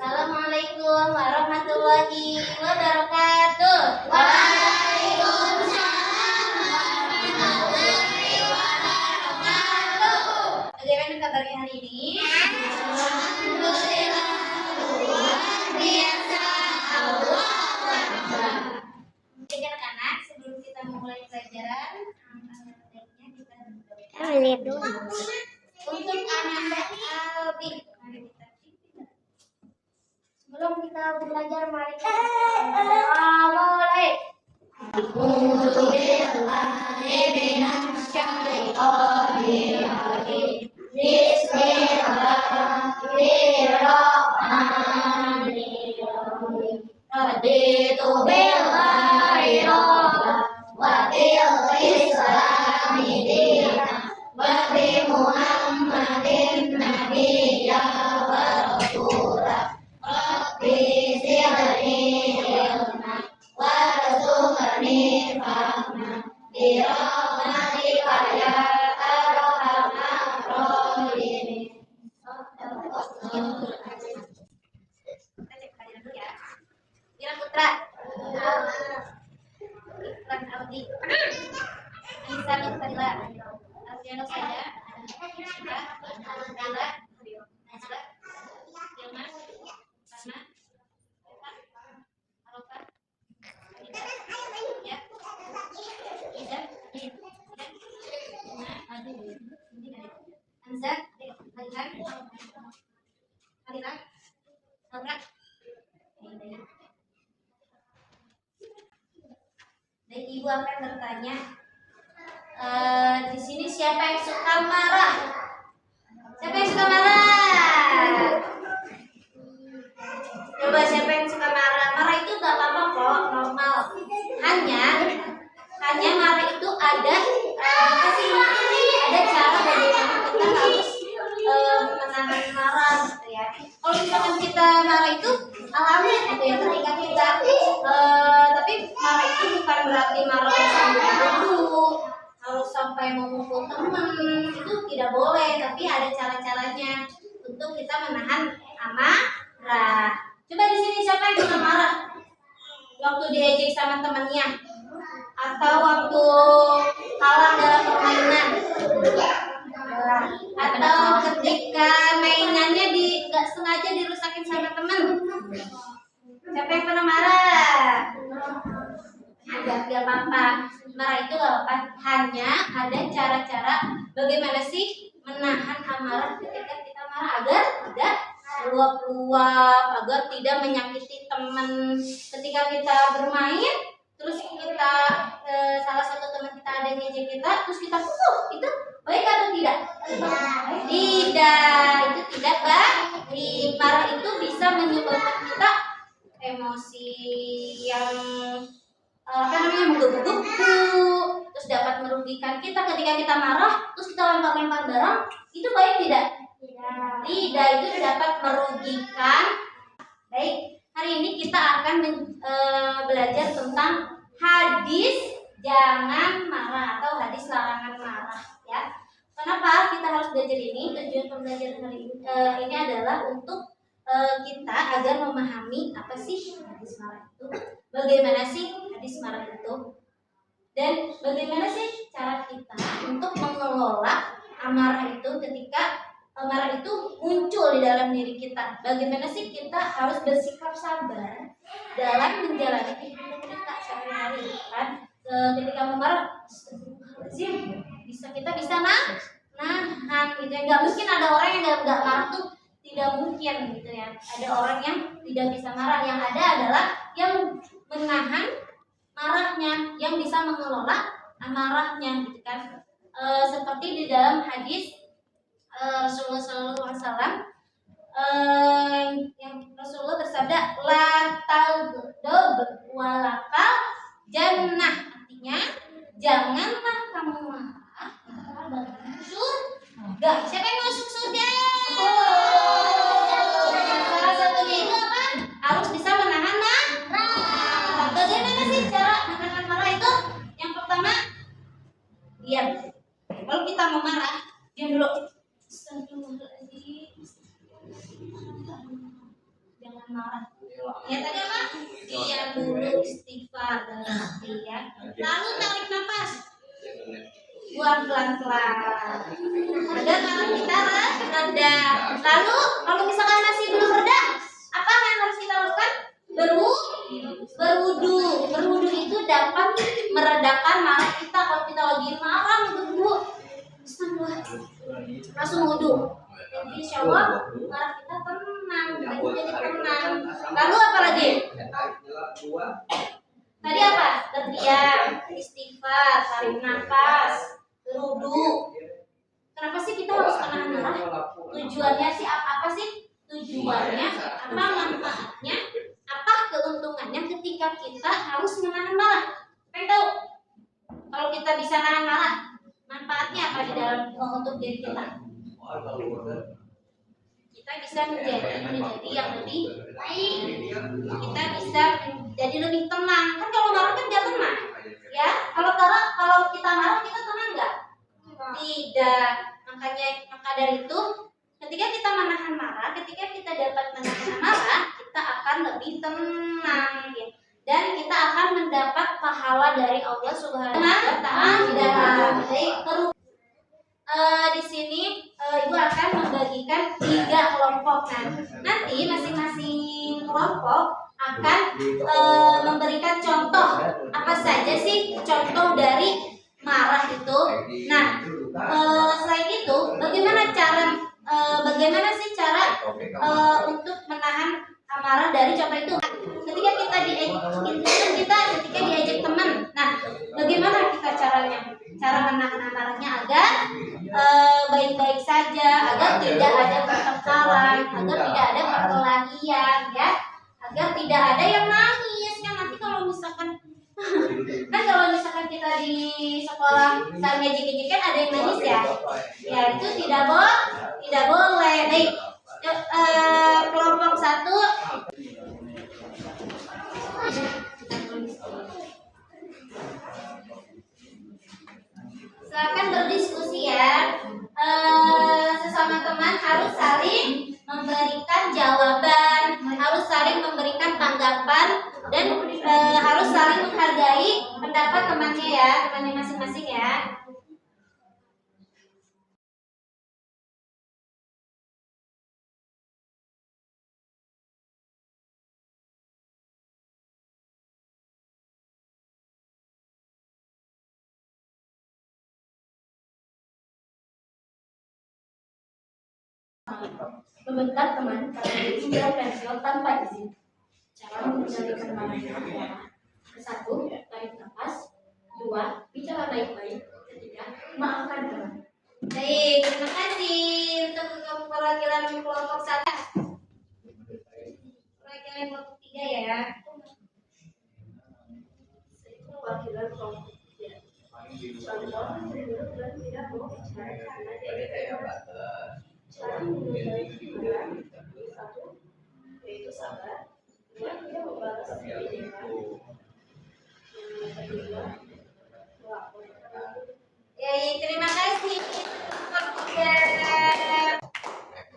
Assalamualaikum warahmatullahi wabarakatuh. Waalaikumsalam warahmatullahi wabarakatuh. Bagaimana kabarnya hari ini? Alhamdulillah, luar biasa. Allah Akbar. Oke anak-anak, sebelum kita memulai pelajaran, kita untuk Ananda Albi. Sebelum kita belajar, mari kita mulai. Dan ibu akan bertanya, di sini siapa yang suka marah? Siapa yang suka marah? Coba siapa yang suka marah? Marah itu gak apa-apa kok, normal. Hanya marah itu ada cara bagaimana kita harus menahan marah, gitu ya. Kalau misalkan kita marah itu alami gitu ya, ketika kita tapi marah itu bukan berarti marah sampai dulu harus sampai memukul teman, itu tidak boleh. Tapi ada cara-caranya untuk kita menahan amarah. Coba di sini siapa yang suka marah? Waktu diejek sama temannya, atau waktu kalah dalam permainan, atau ketika mainannya nggak sengaja dirusakin sama teman. Siapa yang pernah marah? Gak apa-apa. Marah itu gak apa-apa. Hanya ada cara-cara bagaimana sih menahan amarah ketika kita marah agar tidak meluap-luap, agar tidak menyakiti teman. Ketika kita bermain, terus kita salah satu teman kita ada yang ngejek kita, terus kita pukul, itu baik atau tidak? Tidak, itu tidak baik. Marah itu bisa menyebabkan kita emosi yang menggebu-gebu, terus dapat merugikan kita. Ketika kita marah, terus kita lempar-lempar barang, itu baik tidak? Tidak, itu dapat merugikan. Baik, hari ini kita akan belajar tentang hadis jangan marah atau hadis larangan marah, ya. Kenapa kita harus belajar ini? Tujuan pembelajaran hari ini adalah untuk kita agar memahami apa sih hadis marah itu, bagaimana sih hadis marah itu, dan bagaimana sih cara kita untuk mengelola amarah itu ketika amarah itu muncul di dalam diri kita. Bagaimana sih kita harus bersikap sabar dalam menjalani kehidupan kita sehari-hari, kan? Ketika memarah, kita bisa nahan gitu ya. Nggak mungkin ada orang yang nggak marah tuh, tidak mungkin gitu ya. Ada orang yang tidak bisa marah, yang ada adalah yang menahan marahnya, yang bisa mengelola amarahnya, gitu kan. Seperti di dalam hadis Rasulullah SAW, yang Rasulullah bersabda, la taghdab walakal jannah, artinya janganlah kamu marah bagi surga. Siapa yang masuk surga? Salah satunya itu apa? Harus bisa menahan marah. Bagaimana sih cara menahan marah itu? Yang pertama, diam. Kalau kita mau marah, diam dulu. Astagfirullahaladzim. Jangan marah. Ya tadi apa? Diam dulu, istighfar dalam hati ya. Lalu tarik nafas, buang pelan-pelan agar marah kita reda. Lalu kalau misalkan masih belum reda, apa yang harus kita lakukan? Berwudu. Berwudu itu dapat meredakan marah kita. Kalau kita lagi marah, berwudu, langsung wudu. Jadi insya Allah marah kita tenang, jadi tenang. Lalu apa lagi? Tadi apa? Berdiam, istighfar, tarik nafas, berwudu. Kenapa sih kita harus menahan marah? Tujuannya sih apa sih? Tujuannya apa? Manfaatnya? Apa keuntungannya ketika kita harus menahan marah? Pengen tahu? Kalau kita bisa nahan marah, manfaatnya apa di dalam untuk diri kita? Kita bisa menjadi yang lebih baik. Kita bisa menjadi lebih tenang. Kan kalau marah kan dia tenang, ya. Kalau kita marah kita tenang nggak? Tidak. Maka dari itu, ketika kita menahan marah, ketika kita dapat menahan marah, kita akan lebih tenang, ya. Dan kita akan mendapat pahala dari Allah Subhanahu wa Ta'ala. Di sini Ibu akan membagikan 3 kelompok. Nanti masing-masing kelompok akan memberikan contoh apa saja sih contoh dari marah itu. Nah, selain itu bagaimana sih cara untuk menahan marah dari contoh itu? Ketika kita diajak teman, nah bagaimana kita cara menahan marahnya agar baik-baik saja, agar tidak ada pertengkaran, agar tidak ada perkelahian, ya, agar tidak ada yang nangis. Kan nanti kalau misalkan kita di sekolah saat ngejek-ngejekan ada yang nangis, ya itu tidak boleh. Baik, kelompok 1. Silakan berdiskusi ya. Sesama teman harus saling memberikan jawaban, harus saling memberikan tanggapan, dan harus saling menghargai pendapat temannya masing-masing ya. Membentak teman karena dia pensiun tanpa izin. Cara mengendalikan marahnya adalah: 1. Tarik nafas. 2. Bicara baik-baik. 3. Maafkan teman. Baik, terima kasih untuk perwakilan kelompok 1. Perwakilan kelompok 3 ya. Perwakilan kelompok 3. Contoh, menurut dan tidak mau bicara karena dia cara mengendalikan marah. 1. Yaitu sabar. 2. Tidak membalas kejelekan. Yang kedua, melapor. Ya, terima kasih.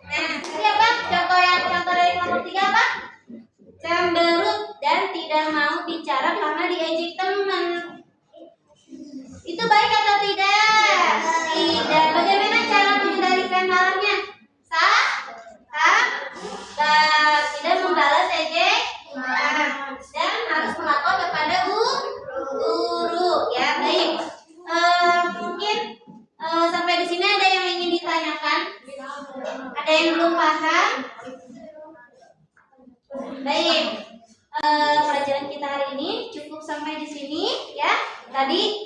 Nah, tadi apa? Contoh dari kelompok 3 apa? Cemberut dan tidak mau bicara karena diejek teman. Itu baik atau tidak? Tidak. Bagaimana cara mengendalikan marahnya? Tidak membalas ejek dan harus melapor kepada guru. Ya, baik. Mungkin sampai di sini ada yang ingin ditanyakan? Ada yang belum paham? Baik. Pelajaran kita hari ini cukup sampai di sini ya. Tadi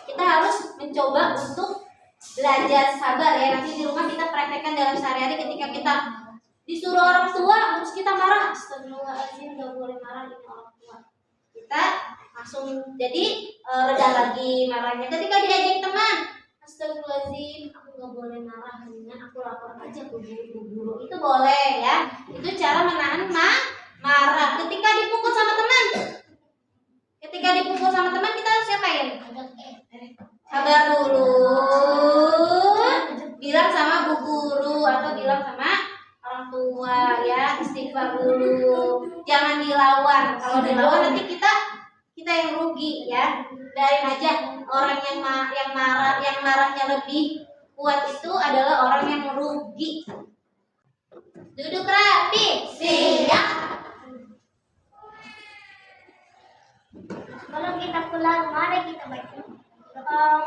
kita harus mencoba untuk belajar sabar ya. Nanti di rumah kita praktekkan dalam sehari-hari. Ketika kita disuruh orang tua terus kita marah, astagfirullahaladzim, gak boleh marah dengan orang tua. Kita langsung jadi reda lagi marahnya. Ketika diajak teman, astagfirullahaladzim, aku gak boleh marah, dengan aku lapor aja ke guru. Itu boleh ya. Itu cara menahan marah. Ketika dipukul sama teman, kita harus apain? Sabar dulu, bilang sama bu guru atau bilang sama orang tua ya. dulu. Jangan dilawan. Kalau dilawan nanti kita yang rugi ya. Biarin aja. Orang yang marahnya lebih kuat itu adalah orang yang merugi. Duduk rapi. Siap. Kalau kita pulang, mari kita baca.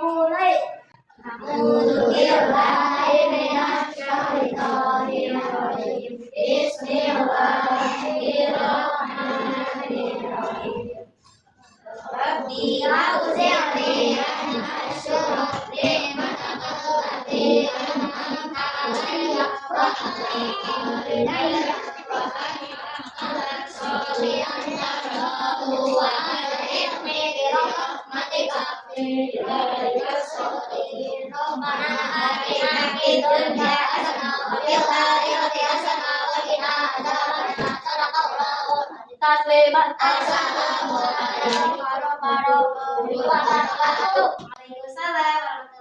Mulai. Waalaikumsalam.